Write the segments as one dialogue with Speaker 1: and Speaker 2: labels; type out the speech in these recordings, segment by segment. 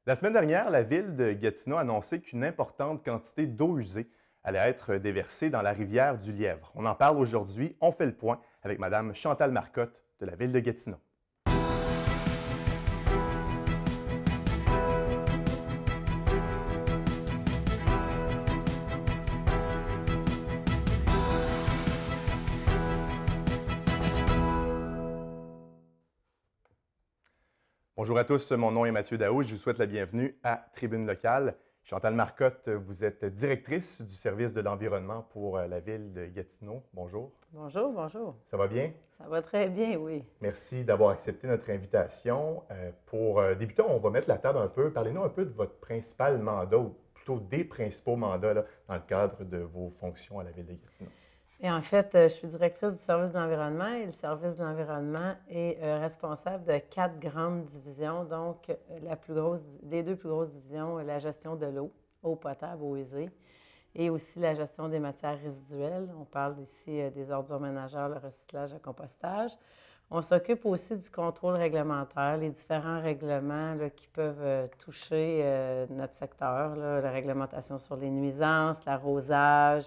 Speaker 1: La semaine dernière, la ville de Gatineau a annoncé qu'une importante quantité d'eau usée allait être déversée dans la rivière du Lièvre. On en parle aujourd'hui. On fait le point avec Mme Chantal Marcotte de la ville de Gatineau. Bonjour à tous, mon nom est Mathieu Daou. Je vous souhaite la bienvenue à Tribune locale. Chantal Marcotte, vous êtes directrice du service de l'environnement pour la ville de Gatineau. Bonjour.
Speaker 2: Bonjour, bonjour.
Speaker 1: Ça va bien?
Speaker 2: Ça va très bien, oui.
Speaker 1: Merci d'avoir accepté notre invitation. Pour débuter, on va mettre la table un peu. Parlez-nous un peu de votre principal mandat, ou plutôt des principaux mandats là, dans le cadre de vos fonctions à la ville de Gatineau.
Speaker 2: Et en fait, je suis directrice du service de l'environnement et le service de l'environnement est responsable de 4 grandes divisions. Donc, les deux plus grosses divisions, la gestion de l'eau, eau potable, eau usée, et aussi la gestion des matières résiduelles. On parle ici des ordures ménagères, le recyclage, le compostage. On s'occupe aussi du contrôle réglementaire, les différents règlements là, qui peuvent toucher notre secteur, là, la réglementation sur les nuisances, l'arrosage,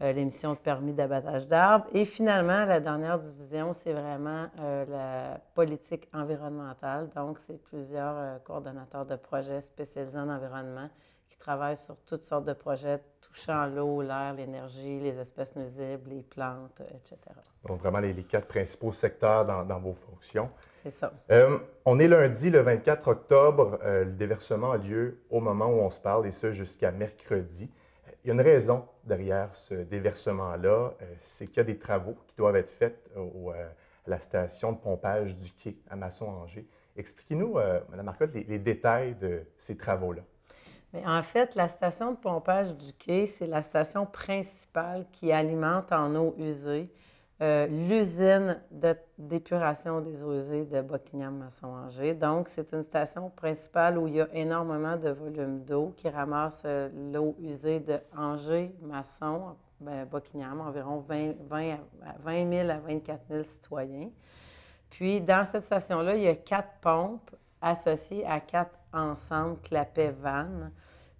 Speaker 2: l'émission de permis d'abattage d'arbres. Et finalement, la dernière division, c'est vraiment la politique environnementale. Donc, c'est plusieurs coordonnateurs de projets spécialisés en environnement qui travaillent sur toutes sortes de projets touchant l'eau, l'air, l'énergie, les espèces nuisibles, les plantes, etc.
Speaker 1: Donc, vraiment les 4 principaux secteurs dans vos fonctions.
Speaker 2: C'est ça.
Speaker 1: On est lundi, le 24 octobre. Le déversement a lieu au moment où on se parle, et ce jusqu'à mercredi. Il y a une raison derrière ce déversement-là, c'est qu'il y a des travaux qui doivent être faits à la station de pompage du quai à Masson-Angers. Expliquez-nous, Mme Marcotte, les détails de ces travaux-là.
Speaker 2: Mais en fait, la station de pompage du quai, c'est la station principale qui alimente en eau usée l'usine d'épuration des eaux usées de Buckingham-Masson-Angers. Donc, c'est une station principale où il y a énormément de volume d'eau qui ramasse l'eau usée de Angers, Masson, Buckingham, environ 20 000 à 24 000 citoyens. Puis, dans cette station-là, il y a 4 pompes associées à 4 ensembles Clapet-Vannes.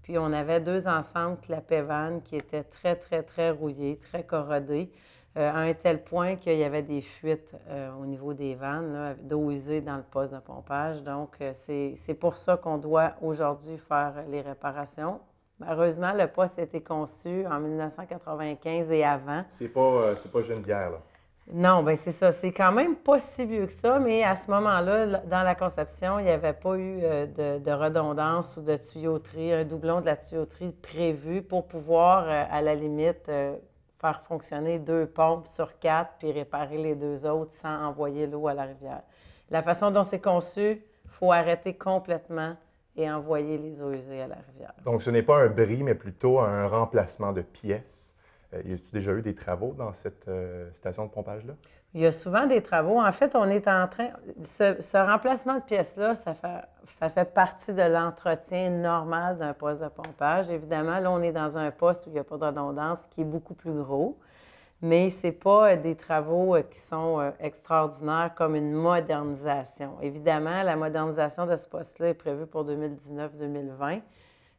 Speaker 2: Puis, on avait 2 ensembles Clapet-Vannes qui étaient très, très, très rouillés, très corrodés, à un tel point qu'il y avait des fuites au niveau des vannes d'eau usée dans le poste de pompage. Donc, c'est pour ça qu'on doit aujourd'hui faire les réparations. Heureusement, le poste a été conçu en 1995 et avant.
Speaker 1: C'est pas jeune d'hier, là.
Speaker 2: Non, bien c'est ça. C'est quand même pas si vieux que ça, mais à ce moment-là, dans la conception, il n'y avait pas eu de redondance ou de tuyauterie, un doublon de la tuyauterie prévu pour pouvoir, à la limite, faire fonctionner 2 pompes sur 4 puis réparer les 2 autres sans envoyer l'eau à la rivière. La façon dont c'est conçu, il faut arrêter complètement et envoyer les eaux usées à la rivière.
Speaker 1: Donc, ce n'est pas un bris, mais plutôt un remplacement de pièces. Y a-t-il déjà eu des travaux dans cette station de pompage-là?
Speaker 2: Il y a souvent des travaux. En fait, on est en train... Ce remplacement de pièces-là, ça fait partie de l'entretien normal d'un poste de pompage. Évidemment, là, on est dans un poste où il n'y a pas de redondance, qui est beaucoup plus gros, mais ce n'est pas des travaux qui sont extraordinaires comme une modernisation. Évidemment, la modernisation de ce poste-là est prévue pour 2019-2020.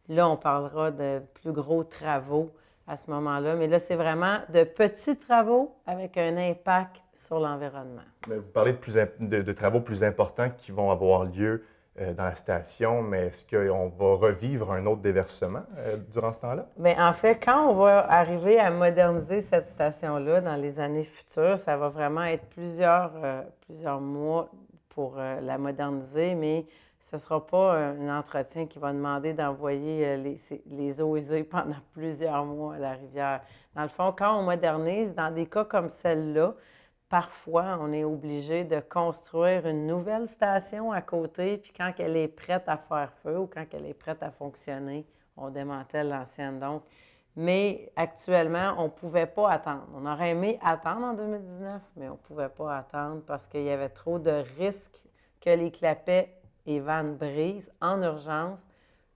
Speaker 2: Là, on parlera de plus gros travaux à ce moment-là. Mais là, c'est vraiment de petits travaux avec un impact sur l'environnement.
Speaker 1: Vous parlez de travaux plus importants qui vont avoir lieu dans la station, mais est-ce qu'on va revivre un autre déversement durant ce temps-là?
Speaker 2: Bien, en fait, quand on va arriver à moderniser cette station-là dans les années futures, ça va vraiment être plusieurs mois pour la moderniser, mais ce ne sera pas un entretien qui va demander d'envoyer les eaux usées pendant plusieurs mois à la rivière. Dans le fond, quand on modernise, dans des cas comme celle-là, parfois, on est obligé de construire une nouvelle station à côté, puis quand elle est prête à faire feu ou quand elle est prête à fonctionner, on démantèle l'ancienne. Donc, mais actuellement, on ne pouvait pas attendre. On aurait aimé attendre en 2019, mais on ne pouvait pas attendre parce qu'il y avait trop de risques que les clapets et vannes brisent en urgence.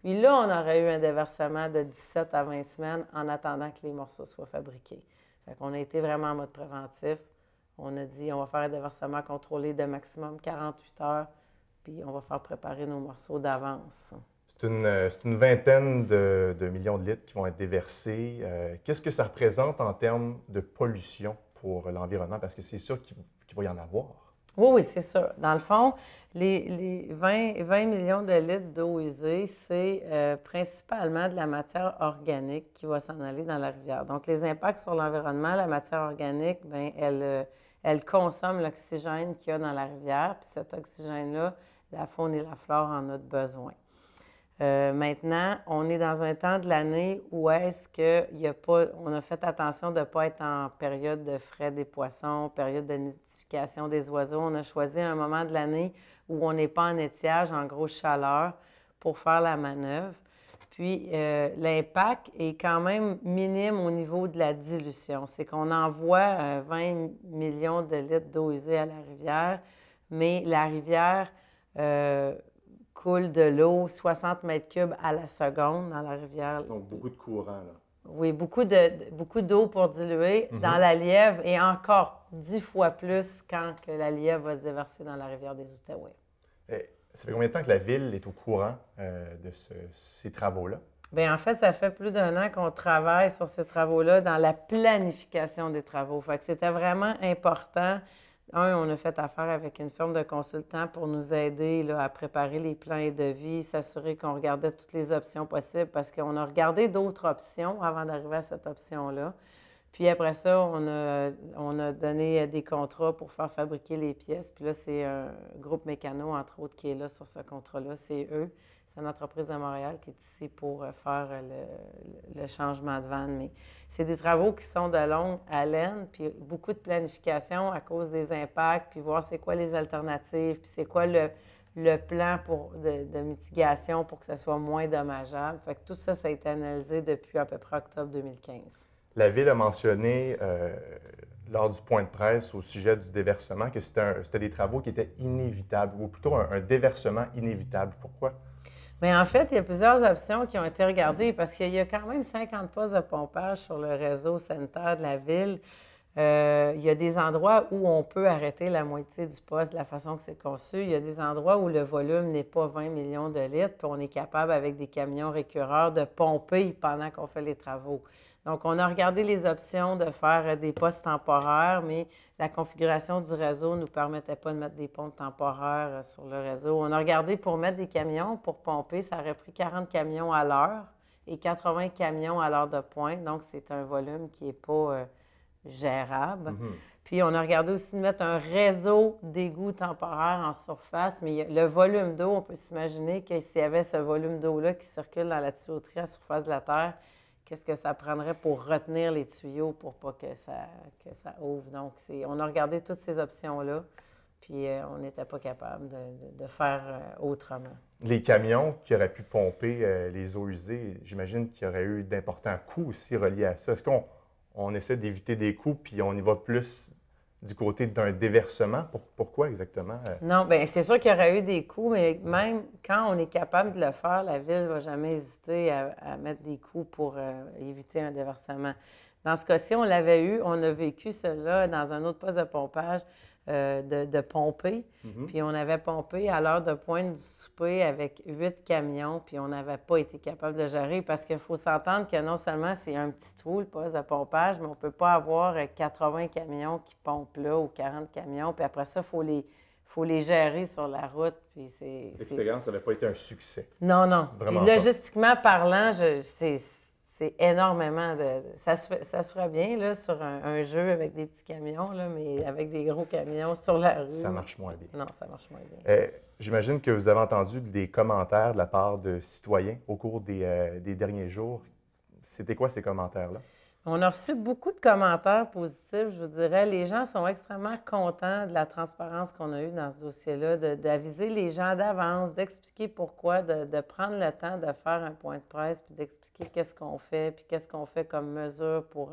Speaker 2: Puis là, on aurait eu un déversement de 17 à 20 semaines en attendant que les morceaux soient fabriqués. Fait qu'on a été vraiment en mode préventif. On a dit, on va faire un déversement contrôlé de maximum 48 heures, puis on va faire préparer nos morceaux d'avance.
Speaker 1: C'est une vingtaine de millions de litres qui vont être déversés. Qu'est-ce que ça représente en termes de pollution pour l'environnement? Parce que c'est sûr qu'il va y en avoir.
Speaker 2: Oui, oui, c'est sûr. Dans le fond, les 20 millions de litres d'eau usée, c'est principalement de la matière organique qui va s'en aller dans la rivière. Donc, les impacts sur l'environnement, la matière organique, bien, elle consomme l'oxygène qu'il y a dans la rivière, puis cet oxygène-là, la faune et la flore en ont besoin. Maintenant, on est dans un temps de l'année où est-ce qu'il y a pas, on a fait attention de ne pas être en période de frai des poissons, période de nidification des oiseaux. On a choisi un moment de l'année où on n'est pas en étiage, en grosse chaleur, pour faire la manœuvre. Puis, l'impact est quand même minime au niveau de la dilution. C'est qu'on envoie 20 millions de litres d'eau usée à la rivière, mais la rivière coule de l'eau 60 mètres cubes à la seconde dans la rivière.
Speaker 1: Donc, beaucoup de courant, là.
Speaker 2: Oui, beaucoup d'eau pour diluer dans la Lièvre et encore 10 fois plus quand que la Lièvre va se déverser dans la rivière des Outaouais.
Speaker 1: Ça fait combien de temps que la Ville est au courant de ces travaux-là?
Speaker 2: Bien, en fait, ça fait plus d'un an qu'on travaille sur ces travaux-là dans la planification des travaux. Fait que c'était vraiment important. On a fait affaire avec une firme de consultants pour nous aider là, à préparer les plans et devis, s'assurer qu'on regardait toutes les options possibles parce qu'on a regardé d'autres options avant d'arriver à cette option-là. Puis après ça, on a donné des contrats pour faire fabriquer les pièces. Puis là, c'est un groupe Mécano, entre autres, qui est là sur ce contrat-là. C'est eux. C'est une entreprise de Montréal qui est ici pour faire le changement de vanne. Mais c'est des travaux qui sont de longue haleine, puis beaucoup de planification à cause des impacts, puis voir c'est quoi les alternatives, puis c'est quoi le plan de mitigation pour que ça soit moins dommageable. Fait que tout ça, ça a été analysé depuis à peu près octobre 2015.
Speaker 1: La Ville a mentionné lors du point de presse au sujet du déversement que c'était des travaux qui étaient inévitables, ou plutôt un déversement inévitable. Pourquoi?
Speaker 2: Bien, en fait, il y a plusieurs options qui ont été regardées parce qu'il y a quand même 50 postes de pompage sur le réseau sanitaire de la Ville. Il y a des endroits où on peut arrêter la moitié du poste de la façon que c'est conçu. Il y a des endroits où le volume n'est pas 20 millions de litres, puis on est capable, avec des camions récurreurs, de pomper pendant qu'on fait les travaux. Donc, on a regardé les options de faire des postes temporaires, mais la configuration du réseau ne nous permettait pas de mettre des pompes temporaires sur le réseau. On a regardé pour mettre des camions, pour pomper, ça aurait pris 40 camions à l'heure et 80 camions à l'heure de pointe. Donc, c'est un volume qui n'est pas gérable. Puis, on a regardé aussi de mettre un réseau d'égouts temporaire en surface, mais le volume d'eau, on peut s'imaginer que s'il y avait ce volume d'eau-là qui circule dans la tuyauterie à la surface de la Terre, qu'est-ce que ça prendrait pour retenir les tuyaux pour pas que ça ouvre. Donc, on a regardé toutes ces options-là, puis on n'était pas capable de faire autrement.
Speaker 1: Les camions qui auraient pu pomper les eaux usées, j'imagine qu'il y aurait eu d'importants coûts aussi reliés à ça. Est-ce qu'on essaie d'éviter des coûts, puis on y va plus du côté d'un déversement? Pourquoi exactement?
Speaker 2: Non, bien, c'est sûr qu'il y aurait eu des coûts, mais même quand on est capable de le faire, la Ville ne va jamais hésiter à mettre des coûts pour éviter un déversement. Dans ce cas-ci, on l'avait eu, on a vécu cela dans un autre poste de pompage, de pomper. Puis on avait pompé à l'heure de pointe du souper avec 8 camions, puis on n'avait pas été capable de gérer parce qu'il faut s'entendre que non seulement c'est un petit trou, le poste de pompage, mais on ne peut pas avoir 80 camions qui pompent là ou 40 camions, puis après ça, il faut les gérer sur la route. Puis
Speaker 1: l'expérience n'avait pas été un succès.
Speaker 2: Non, non.
Speaker 1: Vraiment
Speaker 2: puis logistiquement parlant, c'est énormément de... Ça se ferait bien là, sur un jeu avec des petits camions, là, mais avec des gros camions sur la rue.
Speaker 1: Ça marche moins bien.
Speaker 2: Non, ça marche moins bien.
Speaker 1: J'imagine que vous avez entendu des commentaires de la part de citoyens au cours des derniers jours. C'était quoi ces commentaires-là?
Speaker 2: On a reçu beaucoup de commentaires positifs, je vous dirais. Les gens sont extrêmement contents de la transparence qu'on a eue dans ce dossier-là, d'aviser les gens d'avance, d'expliquer pourquoi, de prendre le temps de faire un point de presse, puis d'expliquer qu'est-ce qu'on fait, puis qu'est-ce qu'on fait comme mesure pour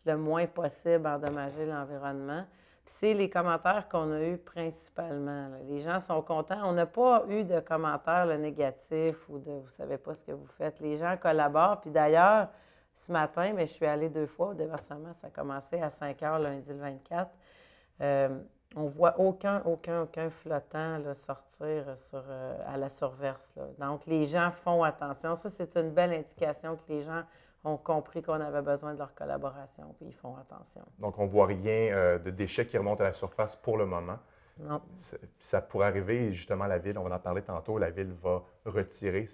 Speaker 2: le moins possible endommager l'environnement. Puis c'est les commentaires qu'on a eus principalement, là. Les gens sont contents. On n'a pas eu de commentaires négatifs ou de « vous ne savez pas ce que vous faites ». Les gens collaborent. Puis d'ailleurs, ce matin, mais je suis allée 2 fois au déversement. Ça a commencé à 5 h lundi le 24. On voit aucun flottant là, sortir à la surverse, là. Donc, les gens font attention. Ça, c'est une belle indication que les gens ont compris qu'on avait besoin de leur collaboration, puis ils font attention.
Speaker 1: Donc, on ne voit rien de déchets qui remontent à la surface pour le moment.
Speaker 2: Non.
Speaker 1: Ça pourrait arriver, et justement, la Ville, on va en parler tantôt, la Ville va retirer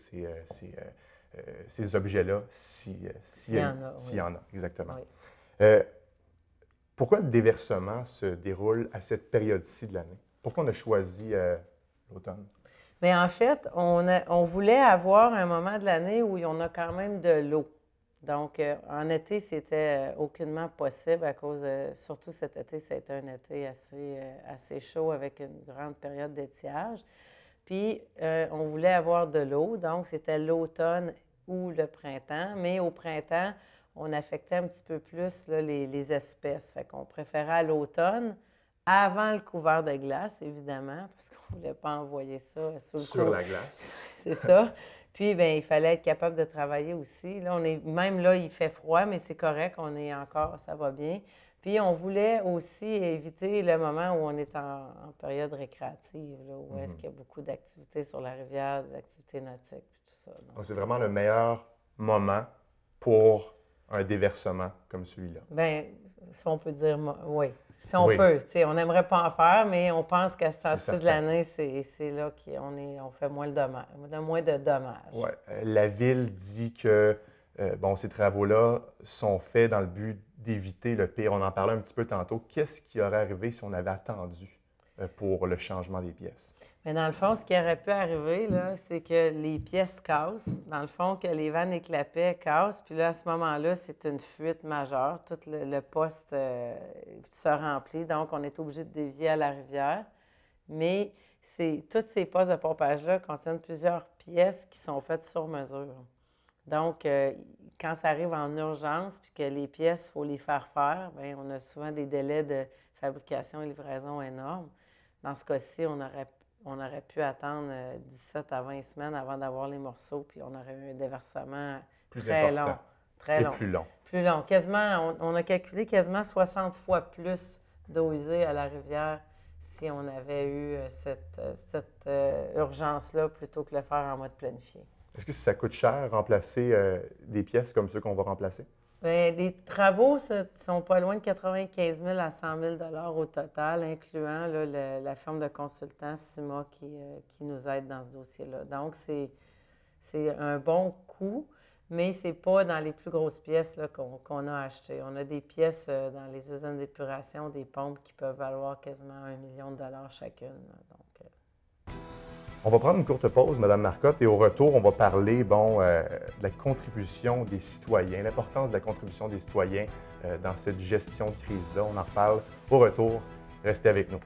Speaker 1: ces objets-là s'il y en a, exactement.
Speaker 2: Oui.
Speaker 1: Pourquoi le déversement se déroule à cette période-ci de l'année? Pourquoi on a choisi l'automne?
Speaker 2: Mais en fait, on voulait avoir un moment de l'année où on a quand même de l'eau. Donc, en été, c'était aucunement possible à cause surtout cet été, ça a été un été assez chaud avec une grande période d'étiage. Puis, on voulait avoir de l'eau, donc c'était l'automne ou le printemps. Mais au printemps, on affectait un petit peu plus là, les espèces. Fait qu'on préférait à l'automne, avant le couvert de glace, évidemment, parce qu'on ne voulait pas envoyer ça
Speaker 1: sur la glace.
Speaker 2: C'est ça. Puis, bien, il fallait être capable de travailler aussi. Là, même là, il fait froid, mais c'est correct, on est encore, ça va bien. Puis, on voulait aussi éviter le moment où on est en période récréative, là, où est-ce qu'il y a beaucoup d'activités sur la rivière, des activités nautiques, puis tout ça.
Speaker 1: Donc, c'est vraiment le meilleur moment pour un déversement comme celui-là.
Speaker 2: Bien, si on peut dire, oui. Si on peut. On n'aimerait pas en faire, mais on pense qu'à ce temps-ci de l'année, c'est là qu'on fait moins de dommages.
Speaker 1: Oui. La Ville dit que ces travaux-là sont faits dans le but d'éviter le pire. On en parlait un petit peu tantôt. Qu'est-ce qui aurait arrivé si on avait attendu pour le changement des pièces?
Speaker 2: Mais dans le fond, ce qui aurait pu arriver, là, c'est que les pièces cassent. Dans le fond, que les vannes et clapets cassent. Puis là, à ce moment-là, c'est une fuite majeure. Tout le poste se remplit. Donc, on est obligé de dévier à la rivière. Mais tous ces postes de pompage-là contiennent plusieurs pièces qui sont faites sur mesure. Donc, quand ça arrive en urgence, puis que les pièces, il faut les faire, bien, on a souvent des délais de fabrication et livraison énormes. Dans ce cas-ci, on aurait pu attendre 17 à 20 semaines avant d'avoir les morceaux, puis on aurait eu un déversement très long.
Speaker 1: Très long. Plus long.
Speaker 2: Plus long. Quasiment, on a calculé quasiment 60 fois plus d'eau usée à la rivière si on avait eu cette urgence-là plutôt que le faire en mode planifié.
Speaker 1: Est-ce que ça coûte cher remplacer des pièces comme ceux qu'on va remplacer?
Speaker 2: Bien, les travaux sont pas loin de 95 000 à 100 000 au total, incluant là, la firme de consultants CIMA qui nous aide dans ce dossier-là. Donc, c'est un bon coût, mais ce n'est pas dans les plus grosses pièces là, qu'on a achetées. On a des pièces dans les usines d'épuration, des pompes qui peuvent valoir quasiment 1 million de dollars chacune. Donc,
Speaker 1: on va prendre une courte pause, Mme Marcotte, et au retour, on va parler de la contribution des citoyens, l'importance de la contribution des citoyens dans cette gestion de crise-là. On en reparle au retour. Restez avec nous.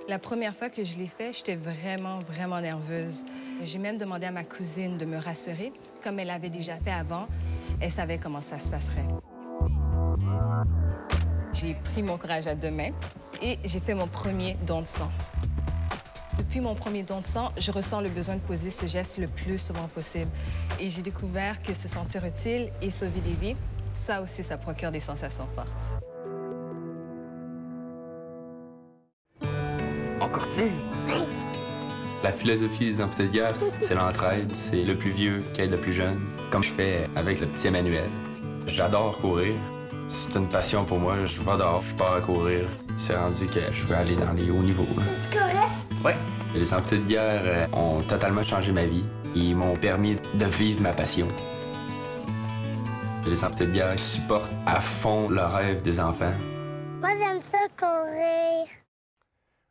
Speaker 3: La première fois que je l'ai fait, j'étais vraiment, vraiment nerveuse. J'ai même demandé à ma cousine de me rassurer. Comme elle l'avait déjà fait avant, elle savait comment ça se passerait. J'ai pris mon courage à deux mains et j'ai fait mon premier don de sang. Depuis mon premier don de sang, je ressens le besoin de poser ce geste le plus souvent possible. Et j'ai découvert que se sentir utile et sauver des vies, ça aussi, ça procure des sensations fortes.
Speaker 4: Encore tu sais? La philosophie des amputés de guerre, c'est l'entraide, c'est le plus vieux qui aide le plus jeune, comme je fais avec le petit Emmanuel. J'adore courir. C'est une passion pour moi. Je vais dehors, je pars à courir. C'est rendu que je veux aller dans les hauts niveaux.
Speaker 5: C'est correct?
Speaker 4: Oui. Les amputés de guerre ont totalement changé ma vie. Ils m'ont permis de vivre ma passion. Les amputés de guerre supportent à fond le rêve des enfants.
Speaker 5: Moi, j'aime ça courir.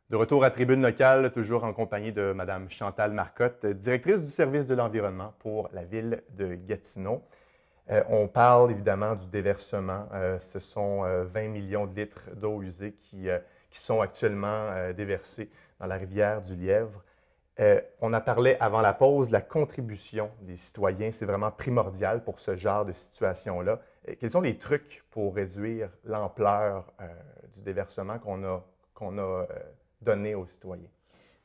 Speaker 1: De retour à Tribune locale, toujours en compagnie de Mme Chantal Marcotte, directrice du service de l'environnement pour la ville de Gatineau. On parle évidemment du déversement. Ce sont 20 millions de litres d'eau usée qui sont actuellement déversés dans la rivière du Lièvre. On a parlé avant la pause de la contribution des citoyens. C'est vraiment primordial pour ce genre de situation-là. Quels sont les trucs pour réduire l'ampleur du déversement qu'on a donné aux citoyens?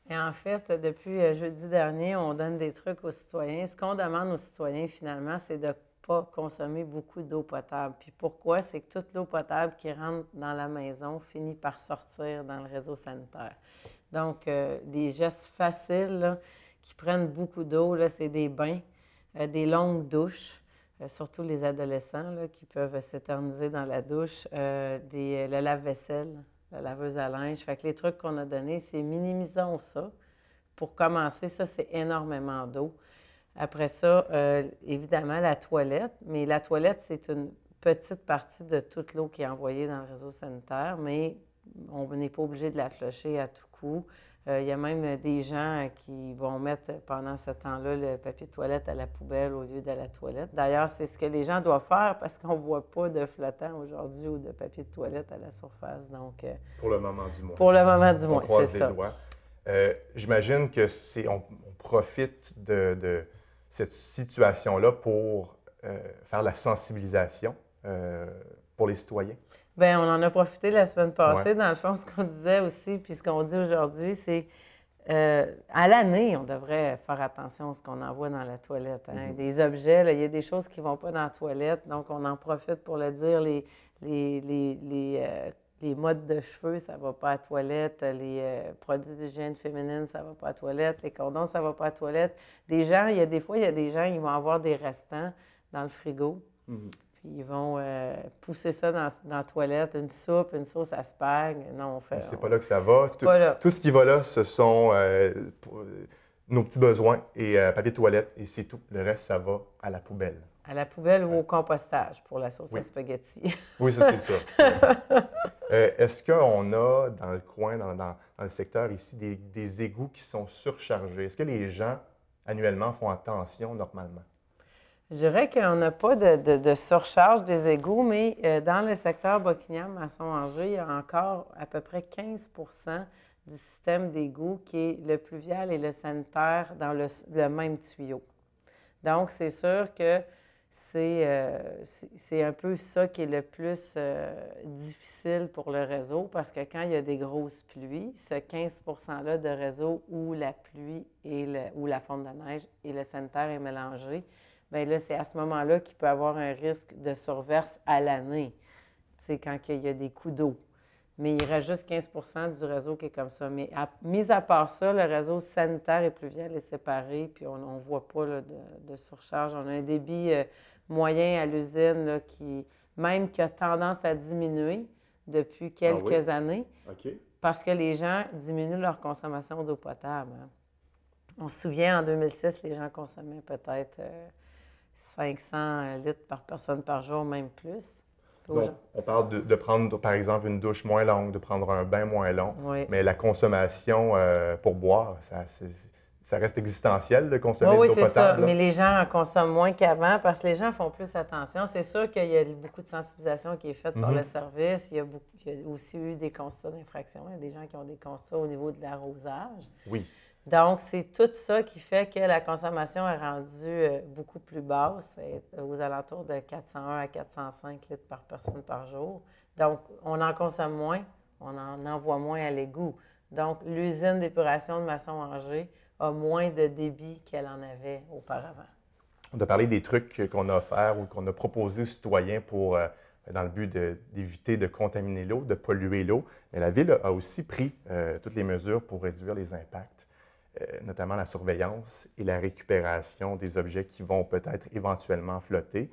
Speaker 2: Et en fait, depuis jeudi dernier, on donne des trucs aux citoyens. Ce qu'on demande aux citoyens, finalement, c'est de pas consommer beaucoup d'eau potable. Puis pourquoi? C'est que toute l'eau potable qui rentre dans la maison finit par sortir dans le réseau sanitaire. Donc, des gestes faciles là, qui prennent beaucoup d'eau, là, c'est des bains, des longues douches, surtout les adolescents là, qui peuvent s'éterniser dans la douche, le lave-vaisselle, la laveuse à linge. Fait que les trucs qu'on a donnés, c'est minimisons ça. Pour commencer, ça, c'est énormément d'eau. Après ça, évidemment, la toilette. Mais la toilette, c'est une petite partie de toute l'eau qui est envoyée dans le réseau sanitaire, mais on n'est pas obligé de la flusher à tout coup. Il y a même des gens qui vont mettre pendant ce temps-là le papier de toilette à la poubelle au lieu de la toilette. D'ailleurs, c'est ce que les gens doivent faire parce qu'on ne voit pas de flottant aujourd'hui ou de papier de toilette à la surface. Donc,
Speaker 1: pour le moment du moins.
Speaker 2: Pour le moment du moins,
Speaker 1: c'est ça. On croise les doigts.
Speaker 2: ça.
Speaker 1: J'imagine que on profite de cette situation-là pour faire la sensibilisation pour les citoyens.
Speaker 2: Bien, on en a profité la semaine passée.
Speaker 1: Ouais.
Speaker 2: Dans le fond, ce qu'on disait aussi, puis ce qu'on dit aujourd'hui, c'est à l'année, on devrait faire attention à ce qu'on envoie dans la toilette. Hein. Des objets, là, il y a des choses qui ne vont pas dans la toilette, donc on en profite pour le dire. Les modes de cheveux, ça ne va pas à la toilette. Les produits d'hygiène féminine, ça ne va pas à la toilette. Les condoms, ça ne va pas à la toilette. Des gens, il y a des gens, ils vont avoir des restants dans le frigo. Puis ils vont pousser ça dans la toilette, une soupe, une sauce à spag. Non,
Speaker 1: c'est pas là que ça va.
Speaker 2: Pas
Speaker 1: tout ce qui va là, ce sont nos petits besoins et papier de toilette, et c'est tout. Le reste, ça va à la poubelle.
Speaker 2: À la poubelle ou au compostage pour la sauce à spaghetti.
Speaker 1: Oui, ça, c'est ça. Est-ce qu'on a dans le coin, dans le secteur ici, des égouts qui sont surchargés? Est-ce que les gens, annuellement, font attention normalement?
Speaker 2: Je dirais qu'on n'a pas de surcharge des égouts, mais dans le secteur Boquignan-Masson-Angers, il y a encore à peu près 15 du système d'égouts qui est le pluvial et le sanitaire dans le même tuyau. Donc, c'est sûr que c'est un peu ça qui est le plus difficile pour le réseau parce que quand il y a des grosses pluies, ce 15 %-là de réseau où la pluie ou la fonte de neige et le sanitaire est mélangé, bien là, c'est à ce moment-là qu'il peut y avoir un risque de surverse à l'année, c'est quand il y a des coups d'eau. Mais il reste juste 15 % du réseau qui est comme ça. Mais mis à part ça, le réseau sanitaire et pluvial est séparé, puis on ne voit pas là, de surcharge. On a un débit moyen à l'usine là, qui a tendance à diminuer depuis quelques années, parce que les gens diminuent leur consommation d'eau potable. Hein. On se souvient, en 2006, les gens consommaient peut-être 500 litres par personne par jour, même plus.
Speaker 1: Donc, on parle de prendre, par exemple, une douche moins longue, de prendre un bain moins long, mais la consommation pour boire, ça reste existentiel de consommer de l'eau potable. Oui, c'est ça,
Speaker 2: mais les gens en consomment moins qu'avant parce que les gens font plus attention. C'est sûr qu'il y a beaucoup de sensibilisation qui est faite par le service. Il y a aussi eu des constats d'infraction. Il y a des gens qui ont des constats au niveau de l'arrosage.
Speaker 1: Oui.
Speaker 2: Donc, c'est tout ça qui fait que la consommation est rendue beaucoup plus basse, aux alentours de 401 à 405 litres par personne par jour. Donc, on en consomme moins, on en envoie moins à l'égout. Donc, l'usine d'épuration de Masson-Angers a moins de débit qu'elle en avait auparavant.
Speaker 1: On a parlé des trucs qu'on a offerts ou qu'on a proposés aux citoyens pour, dans le but d'éviter de contaminer l'eau, de polluer l'eau. Mais la Ville a aussi pris toutes les mesures pour réduire les impacts. Notamment la surveillance et la récupération des objets qui vont peut-être éventuellement flotter.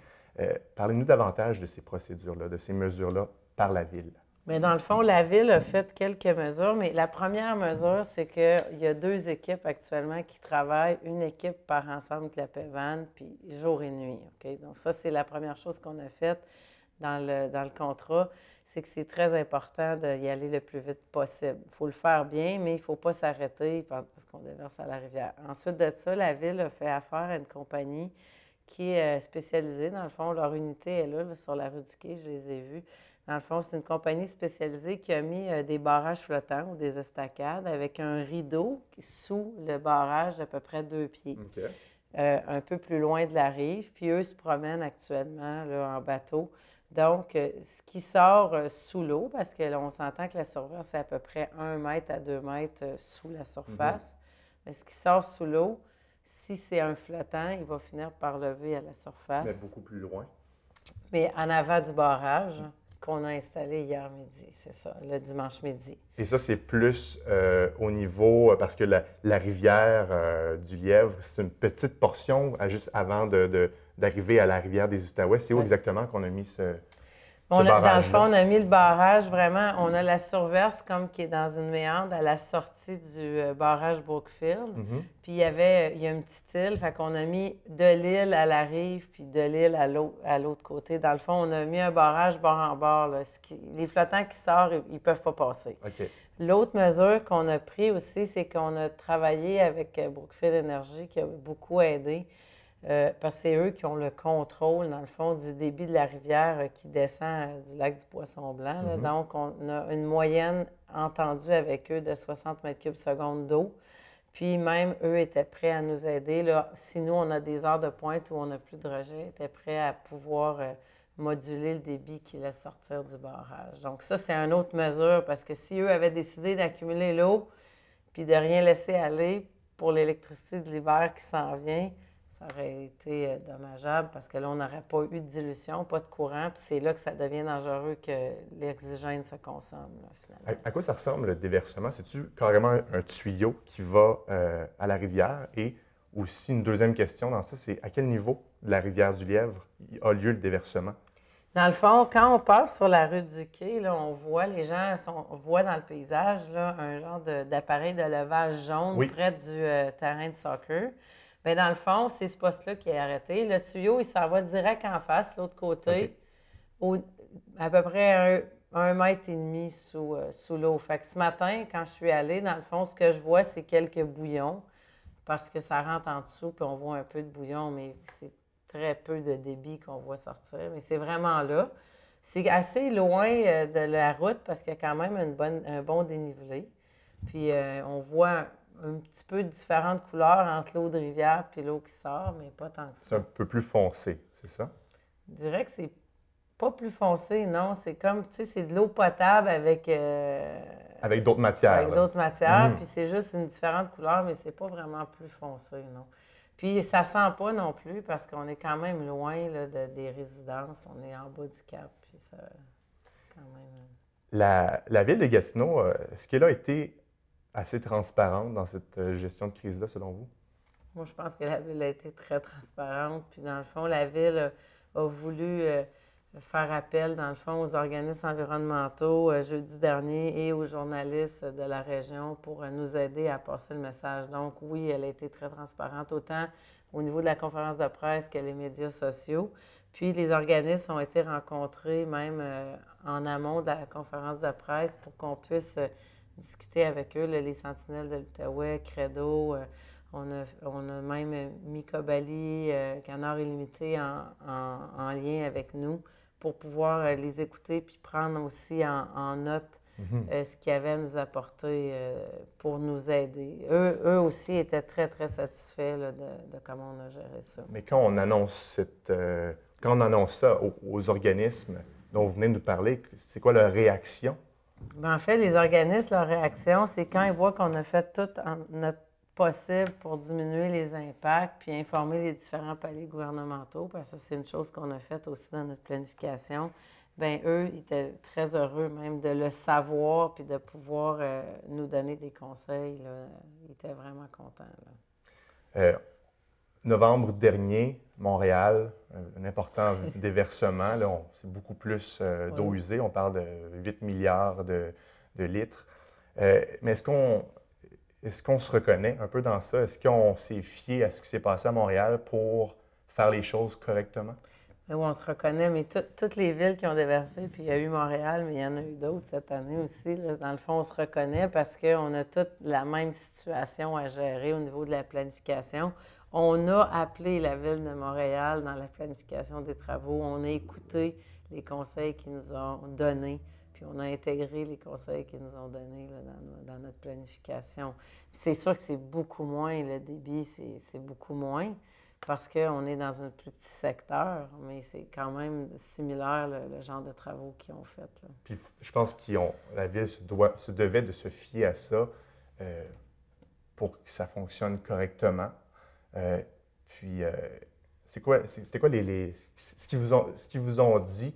Speaker 1: Parlez-nous davantage de ces procédures-là, de ces mesures-là par la Ville.
Speaker 2: Bien, dans le fond, la Ville a fait quelques mesures, mais la première mesure, c'est qu'il y a 2 équipes actuellement qui travaillent, une équipe par ensemble de la PEVAN, puis jour et nuit. Okay? Donc ça, c'est la première chose qu'on a faite dans le contrat. C'est que c'est très important d'y aller le plus vite possible. Il faut le faire bien, mais il ne faut pas s'arrêter parce qu'on déverse à la rivière. Ensuite de ça, la Ville a fait affaire à une compagnie qui est spécialisée. Dans le fond, leur unité est là sur la rue du Quai, je les ai vus. Dans le fond, c'est une compagnie spécialisée qui a mis des barrages flottants ou des estacades avec un rideau sous le barrage d'à peu près 2 pieds, un peu plus loin de la rive. Puis eux se promènent actuellement là, en bateau. Donc, ce qui sort sous l'eau, parce qu'on s'entend que la surface c'est à peu près 1 mètre à 2 mètres sous la surface, mais ce qui sort sous l'eau, Si c'est un flottant, il va finir par lever à la surface.
Speaker 1: Mais beaucoup plus loin.
Speaker 2: Mais en avant du barrage qu'on a installé hier midi, c'est ça, le dimanche midi.
Speaker 1: Et ça, c'est plus au niveau, parce que la rivière du Lièvre, c'est une petite portion juste avant d'arriver à la rivière des Outaouais. C'est où exactement qu'on a mis ce barrage-là?
Speaker 2: Dans le fond, on a mis le barrage vraiment, on a la surverse comme qui est dans une méandre à la sortie du barrage Brookfield. Puis il y a une petite île, fait qu'on a mis de l'île à la rive, puis de l'île à l'autre côté. Dans le fond, on a mis un barrage bord en bord. Là, les flottants qui sortent, ils ne peuvent pas passer.
Speaker 1: OK.
Speaker 2: L'autre mesure qu'on a pris aussi, c'est qu'on a travaillé avec Brookfield Energy, qui a beaucoup aidé. Parce que c'est eux qui ont le contrôle, dans le fond, du débit de la rivière qui descend du lac du Poisson-Blanc. Là. Donc, on a une moyenne entendue avec eux de 60 mètres cubes seconde d'eau. Puis, même eux étaient prêts à nous aider. Là. Si nous, on a des heures de pointe où on n'a plus de rejet, ils étaient prêts à pouvoir moduler le débit qui laisse sortir du barrage. Donc, ça, c'est une autre mesure parce que si eux avaient décidé d'accumuler l'eau puis de rien laisser aller pour l'électricité de l'hiver qui s'en vient, ça aurait été dommageable parce que là, on n'aurait pas eu de dilution, pas de courant, puis c'est là que ça devient dangereux que l'oxygène se consomme, là, finalement.
Speaker 1: À quoi ça ressemble le déversement? C'est-tu carrément un tuyau qui va à la rivière? Et aussi, une deuxième question dans ça, c'est à quel niveau de la rivière du Lièvre a lieu le déversement?
Speaker 2: Dans le fond, quand on passe sur la rue du Quai, là, on voit les gens, on voit dans le paysage là, un genre d'appareil de levage jaune près du terrain de soccer. Bien, dans le fond, c'est ce poste-là qui est arrêté. Le tuyau, il s'en va direct en face, l'autre côté, à peu près un mètre et demi sous l'eau. Fait que ce matin, quand je suis allée, dans le fond, ce que je vois, c'est quelques bouillons parce que ça rentre en dessous, puis on voit un peu de bouillon, mais c'est très peu de débit qu'on voit sortir. Mais c'est vraiment là. C'est assez loin de la route parce qu'il y a quand même un bon dénivelé. Puis on voit un petit peu différentes couleurs entre l'eau de rivière puis l'eau qui sort, mais pas tant que ça.
Speaker 1: C'est un peu plus foncé, c'est ça?
Speaker 2: Je dirais que c'est pas plus foncé, non. C'est comme, tu sais, c'est de l'eau potable avec...
Speaker 1: avec d'autres matières.
Speaker 2: Avec d'autres matières, puis c'est juste une différente couleur, mais c'est pas vraiment plus foncé, non. Puis ça sent pas non plus parce qu'on est quand même loin là, des résidences. On est en bas du cap, puis ça... quand même...
Speaker 1: La ville de Gatineau, est-ce qu'elle a été assez transparente dans cette gestion de crise-là, selon vous?
Speaker 2: Moi, je pense que la ville a été très transparente. Puis, dans le fond, la ville a voulu faire appel, dans le fond, aux organismes environnementaux jeudi dernier et aux journalistes de la région pour nous aider à passer le message. Donc, oui, elle a été très transparente, autant au niveau de la conférence de presse que les médias sociaux. Puis, les organismes ont été rencontrés même en amont de la conférence de presse pour qu'on puisse... discuter avec eux, là, les Sentinelles de l'Outaouais, Credo, on a même mis Kobali, Canard Illimité en lien avec nous pour pouvoir les écouter puis prendre aussi en note ce qu'ils avaient à nous apporter pour nous aider. Eux aussi étaient très, très satisfaits là, de comment on a géré ça.
Speaker 1: Mais quand on annonce ça aux organismes dont vous venez de nous parler, c'est quoi leur réaction?
Speaker 2: Bien, en fait, les organismes, leur réaction, c'est quand ils voient qu'on a fait tout notre possible pour diminuer les impacts puis informer les différents paliers gouvernementaux, parce que c'est une chose qu'on a faite aussi dans notre planification. Bien, eux, ils étaient très heureux même de le savoir puis de pouvoir nous donner des conseils. Là. Ils étaient vraiment contents.
Speaker 1: Novembre dernier, Montréal, un important déversement. Là, c'est beaucoup plus d'eau usée. On parle de 8 milliards de litres. Mais est-ce qu'on se reconnaît un peu dans ça? Est-ce qu'on s'est fié à ce qui s'est passé à Montréal pour faire les choses correctement?
Speaker 2: Oui, on se reconnaît, mais toutes les villes qui ont déversé, puis il y a eu Montréal, mais il y en a eu d'autres cette année aussi. Là. Dans le fond, on se reconnaît parce qu'on a toute la même situation à gérer au niveau de la planification. On a appelé la Ville de Montréal dans la planification des travaux. On a écouté les conseils qu'ils nous ont donnés, puis on a intégré les conseils qu'ils nous ont donnés là, dans notre planification. Puis c'est sûr que c'est beaucoup moins, le débit, c'est beaucoup moins, parce qu'on est dans un plus petit secteur, mais c'est quand même similaire le genre de travaux qu'ils ont fait. Là.
Speaker 1: Puis je pense que la Ville se devait de se fier à ça pour que ça fonctionne correctement. Puis, c'est quoi ce qu'ils vous ont dit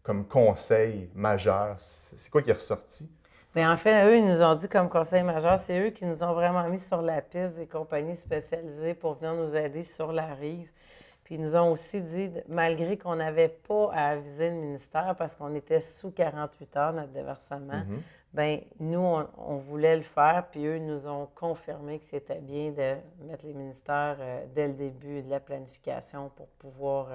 Speaker 1: comme conseil majeur? C'est quoi qui est ressorti?
Speaker 2: Bien, en fait, eux, ils nous ont dit comme conseil majeur, c'est eux qui nous ont vraiment mis sur la piste des compagnies spécialisées pour venir nous aider sur la rive. Puis ils nous ont aussi dit, malgré qu'on n'avait pas à aviser le ministère parce qu'on était sous 48 heures, notre déversement, bien, nous, on voulait le faire, puis eux nous ont confirmé que c'était bien de mettre les ministères dès le début de la planification pour pouvoir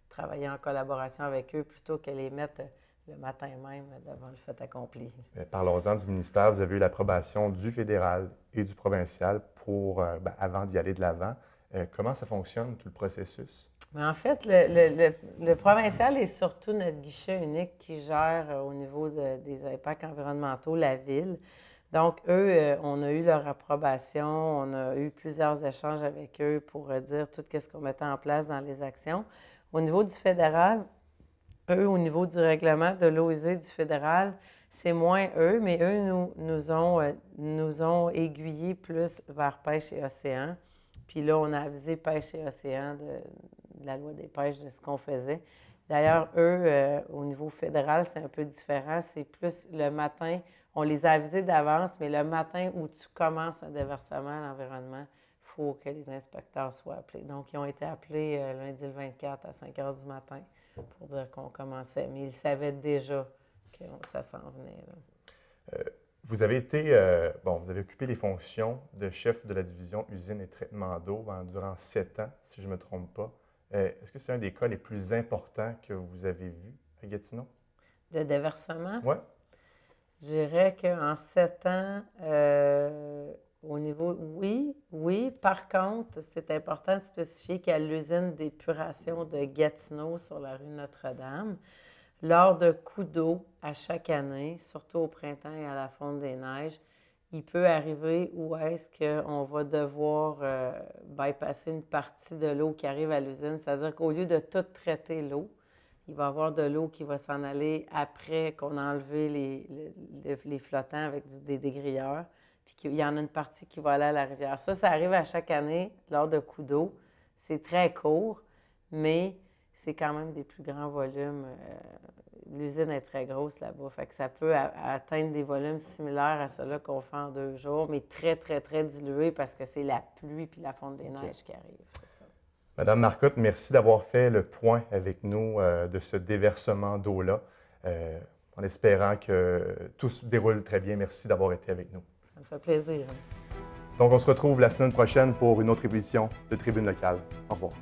Speaker 2: travailler en collaboration avec eux plutôt que les mettre le matin même devant le fait accompli.
Speaker 1: Parlons-en du ministère. Vous avez eu l'approbation du fédéral et du provincial pour, avant d'y aller de l'avant. Comment ça fonctionne, tout le processus?
Speaker 2: Mais en fait, le provincial est surtout notre guichet unique qui gère au niveau des impacts environnementaux la ville. Donc, eux, on a eu leur approbation, on a eu plusieurs échanges avec eux pour dire tout ce qu'on mettait en place dans les actions. Au niveau du fédéral, eux, au niveau du règlement de l'eau usée du fédéral, c'est moins eux, mais eux nous ont aiguillés plus vers pêche et océan. Puis là, on a avisé pêche et océan de la loi des pêches de ce qu'on faisait. D'ailleurs, eux, au niveau fédéral, c'est un peu différent. C'est plus le matin, on les a avisés d'avance, mais le matin où tu commences un déversement à l'environnement, il faut que les inspecteurs soient appelés. Donc, ils ont été appelés lundi le 24 à 5 heures du matin pour dire qu'on commençait. Mais ils savaient déjà que ça s'en venait.
Speaker 1: Vous avez vous avez occupé les fonctions de chef de la division usine et traitement d'eau durant 7 ans, si je ne me trompe pas. Est-ce que c'est un des cas les plus importants que vous avez vus à Gatineau?
Speaker 2: De déversement?
Speaker 1: Oui.
Speaker 2: Je dirais qu'en 7 ans, au niveau, oui. Par contre, c'est important de spécifier qu'à l'usine d'épuration de Gatineau sur la rue Notre-Dame, lors de coups d'eau à chaque année, surtout au printemps et à la fonte des neiges, il peut arriver où est-ce qu'on va devoir bypasser une partie de l'eau qui arrive à l'usine. C'est-à-dire qu'au lieu de tout traiter l'eau, il va y avoir de l'eau qui va s'en aller après qu'on a enlevé les flottants avec des dégrilleurs, puis qu'il y en a une partie qui va aller à la rivière. Ça arrive à chaque année lors de coups d'eau. C'est très court, mais c'est quand même des plus grands volumes. L'usine est très grosse là-bas, fait que ça peut atteindre des volumes similaires à ceux-là qu'on fait en 2 jours, mais très, très, très dilués parce que c'est la pluie puis la fonte des neiges qui arrive.
Speaker 1: Madame Marcotte, merci d'avoir fait le point avec nous de ce déversement d'eau-là, en espérant que tout se déroule très bien. Merci d'avoir été avec nous.
Speaker 2: Ça me fait plaisir.
Speaker 1: Donc, on se retrouve la semaine prochaine pour une autre émission de Tribune locale. Au revoir.